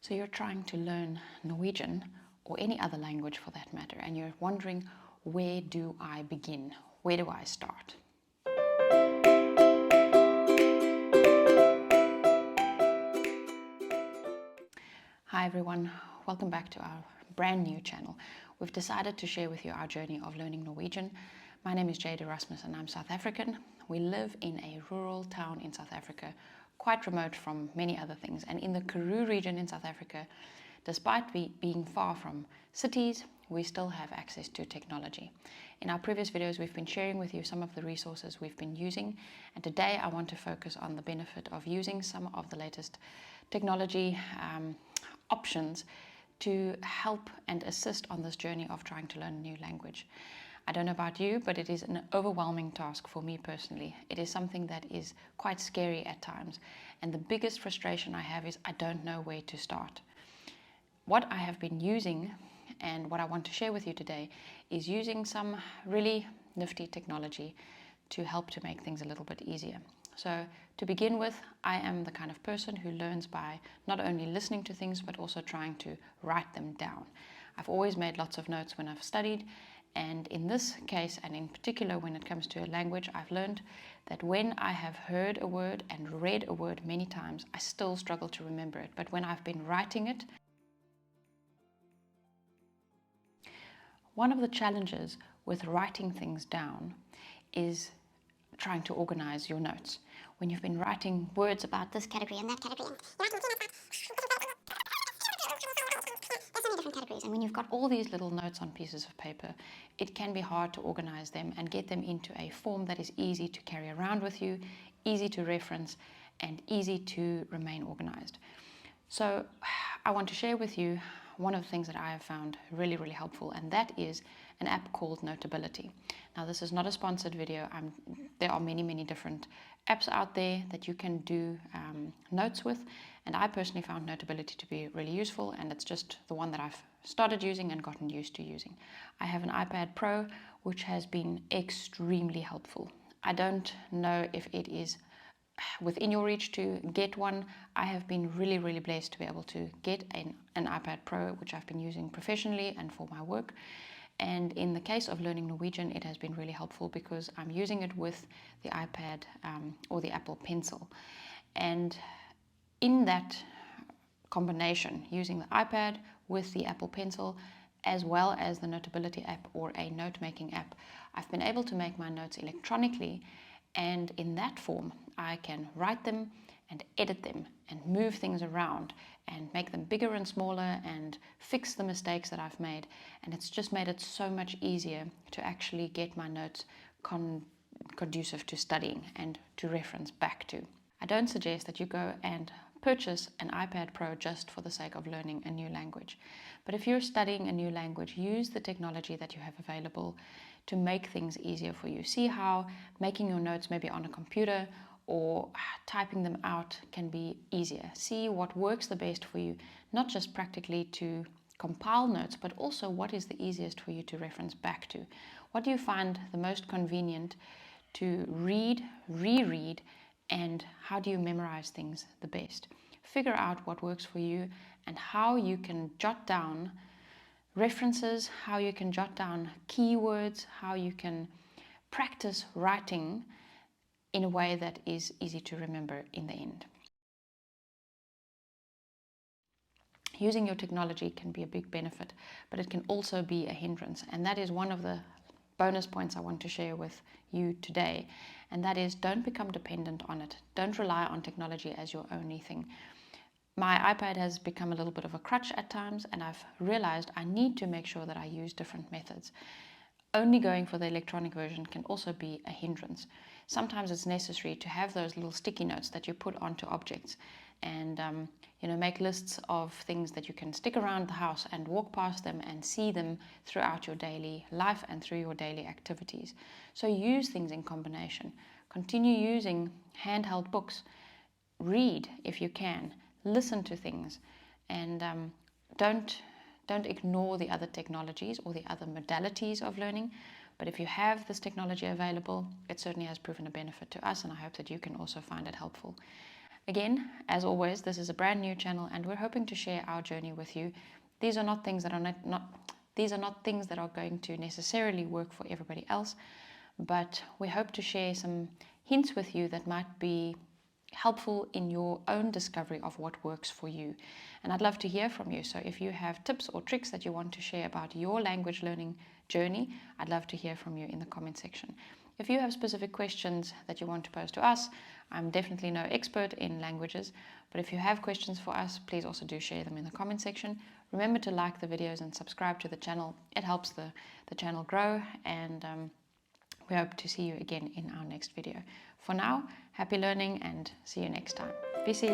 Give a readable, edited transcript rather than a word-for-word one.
So you're trying to learn Norwegian or any other language for that matter, and you're wondering, where do I begin? Where do I start? Hi everyone, welcome back to our brand new channel. We've decided to share with you our journey of learning Norwegian. My name is Jade Erasmus and I'm South African. We live in a rural town in South Africa, quite remote from many other things. And in the Karoo region in South Africa, despite being far from cities, we still have access to technology. In our previous videos, we've been sharing with you some of the resources we've been using. And today I want to focus on the benefit of using some of the latest technology options to help and assist on this journey of trying to learn a new language. I don't know about you, but it is an overwhelming task for me personally. It is something that is quite scary at times. And the biggest frustration I have is I don't know where to start. What I have been using and what I want to share with you today is using some really nifty technology to help to make things a little bit easier. So to begin with, I am the kind of person who learns by not only listening to things, but also trying to write them down. I've always made lots of notes when I've studied, and in this case, and in particular when it comes to a language, I've learned that when I have heard a word and read a word many times, I still struggle to remember it. But when I've been writing it, one of the challenges with writing things down is trying to organize your notes. When you've been writing words about this category and that category, and when you've got all these little notes on pieces of paper, it can be hard to organize them and get them into a form that is easy to carry around with you, easy to reference, and easy to remain organized. So I want to share with you one of the things that I have found really, really helpful, and that is an app called Notability. Now, this is not a sponsored video. There are many, many different apps out there that you can do notes with, and I personally found Notability to be really useful, and it's just the one that I've started using and gotten used to using. I have an iPad Pro, which has been extremely helpful. I don't know if it is within your reach to get one. I have been really, really blessed to be able to get an iPad Pro, which I've been using professionally and for my work. And in the case of learning Norwegian, it has been really helpful because I'm using it with the iPad or the Apple Pencil. And in that combination, using the iPad with the Apple Pencil, as well as the Notability app or a note-making app, I've been able to make my notes electronically, and in that form, I can write them and edit them and move things around and make them bigger and smaller and fix the mistakes that I've made. And it's just made it so much easier to actually get my notes conducive to studying and to reference back to. I don't suggest that you go and purchase an iPad Pro just for the sake of learning a new language. But if you're studying a new language, use the technology that you have available to make things easier for you. See how making your notes maybe on a computer or typing them out can be easier. See what works the best for you, not just practically to compile notes, but also what is the easiest for you to reference back to. What do you find the most convenient to read, reread, and how do you memorize things the best? Figure out what works for you and how you can jot down references, how you can jot down keywords, how you can practice writing in a way that is easy to remember in the end. Using your technology can be a big benefit, but it can also be a hindrance. And that is one of the bonus points I want to share with you today. And that is, don't become dependent on it. Don't rely on technology as your only thing. My iPad has become a little bit of a crutch at times, and I've realized I need to make sure that I use different methods. Only going for the electronic version can also be a hindrance. Sometimes it's necessary to have those little sticky notes that you put onto objects and make lists of things that you can stick around the house and walk past them and see them throughout your daily life and through your daily activities. So use things in combination. Continue using handheld books. Read if you can. Listen to things, and don't ignore the other technologies or the other modalities of learning. But if you have this technology available, it certainly has proven a benefit to us, and I hope that you can also find it helpful. Again, as always, this is a brand new channel and we're hoping to share our journey with you. These are not things that are these are not things that are going to necessarily work for everybody else, but we hope to share some hints with you that might be helpful in your own discovery of what works for you. And I'd love to hear from you. So if you have tips or tricks that you want to share about your language learning journey, I'd love to hear from you in the comment section. If you have specific questions that you want to pose to us, I'm definitely no expert in languages, but if you have questions for us, please also do share them in the comment section. Remember to like the videos and subscribe to the channel. It helps the channel grow, and we hope to see you again in our next video. For now, happy learning and see you next time. Bis.